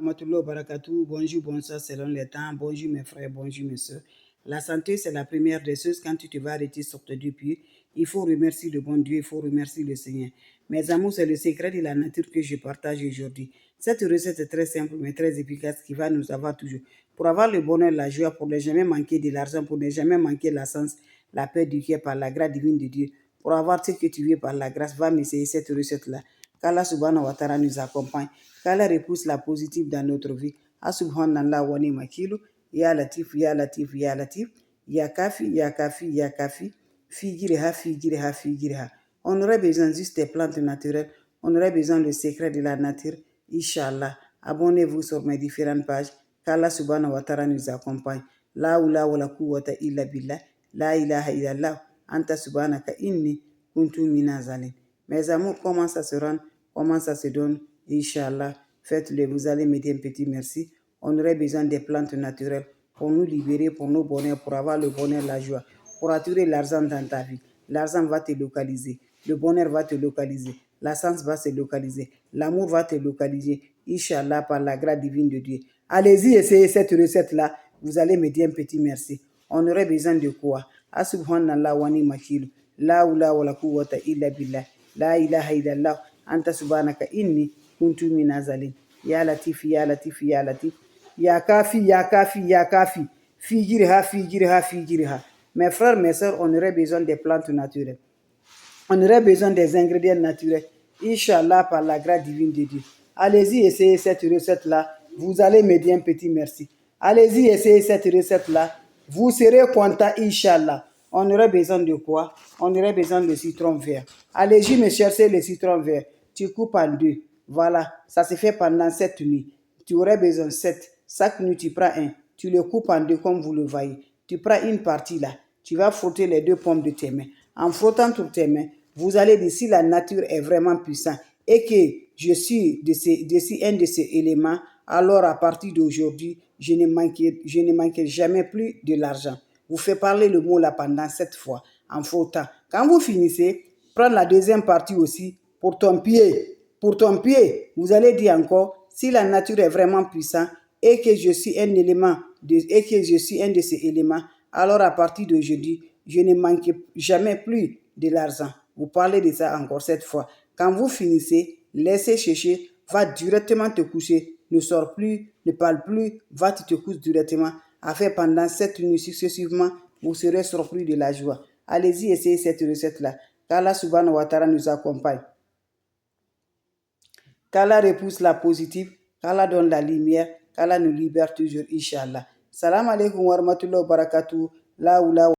warahmatullahi wabarakatuh. Bonjour, bonsoir selon les temps. Bonjour mes frères, bonjour mes soeurs. La santé, c'est la première des choses. Quand tu te vas arrêter sur tes deux pieds, il faut remercier le bon Dieu, il faut remercier le Seigneur. Mes amours, c'est le secret de la nature que je partage aujourd'hui. Cette recette est très simple mais très efficace qui va nous avoir toujours. Pour avoir le bonheur, la joie, pour ne jamais manquer de l'argent, pour ne jamais manquer la sens, la paix du cœur par la grâce divine de Dieu. Pour avoir ce que tu veux par la grâce, va m'essayer cette recette-là. Qu'Allah subhanahu wa ta'ala nous accompagne. Qu'Allah repousse la positive dans notre vie. Subhanallah wa ni makilu. Ya Latif, Ya Latif, Ya Latif. Ya Kafi, Ya Kafi, Ya Kafi. Figiriha, Figiriha, Figiriha. On aurait besoin juste des plantes naturelles. On aurait besoin du secret de la nature. Inch'Allah. Abonnez-vous sur mes différentes pages. Qu'Allah subhanahu wa ta'ala nous accompagne. La oula wa la quwwata illa billah. La ilaha illallah. Anta subhanaka inni kuntu minazalin. Mes amours, comment ça se rend, comment ça se donne, Inch'Allah, faites-le, vous allez m'aider un petit merci. On aurait besoin des plantes naturelles pour nous libérer, pour nos bonheurs, pour avoir le bonheur, la joie, pour attirer l'argent dans ta vie. L'argent va te localiser, le bonheur va te localiser, la sens va se localiser, l'amour va te localiser, Inch'Allah, par la grâce divine de Dieu. Allez-y, essayez cette recette-là, vous allez me dire un petit merci. On aurait besoin de quoi? Subhanallah wa ni makilu. La oula wa la quwwata illa billah. La ilaha illallah. Anta subhanaka inni kuntu minazalin. Ya Latif, Ya Latif, Ya Latif. Ya Kafi, Ya Kafi, Ya Kafi. Figiriha, Figiriha, Figiriha. Mes frères, mes soeurs, on aurait besoin des plantes naturelles. On aurait besoin des ingrédients naturels. Inch'Allah, par la grâce divine de Dieu. Allez-y, essayez cette recette-là. Vous allez me dire un petit merci. Allez-y, essayez cette recette-là. Vous serez content, Inch'Allah. On aurait besoin de quoi? On aurait besoin de citron vert. Allez-y, me chercher le citron vert. Tu coupes en deux. Voilà, ça se fait pendant 7 nuits. Tu aurais besoin de 7. Chaque nuit, tu prends un. Tu le coupes en deux comme vous le voyez. Tu prends une partie là. Tu vas frotter les deux pommes de tes mains. En frottant toutes tes mains, vous allez dire si la nature est vraiment puissante et que je suis un de ces éléments, alors à partir d'aujourd'hui, je ne manquerai jamais plus de l'argent. Vous faites parler le mot là pendant 7 fois en frottant. Quand vous finissez, prendre la deuxième partie aussi pour ton pied. Pour ton pied, vous allez dire encore, si la nature est vraiment puissante et que je suis un élément, et que je suis un de ces éléments, alors à partir d'aujourd'hui, je ne manque jamais plus de l'argent. Vous parlez de ça encore cette fois. Quand vous finissez, laissez chercher, va directement te coucher, ne sors plus, ne parle plus, va te coucher directement. À faire pendant 7 nuits successivement, vous serez surpris de la joie. Allez-y, essayez cette recette-là. Qu'Allah subhanahu wa ta'ala nous accompagne. Qu'Allah repousse la positive, qu'Allah donne la lumière, qu'Allah nous libère toujours, Inch'Allah. Salam alaikum wa rahmatullahi wa barakatuh. La oula.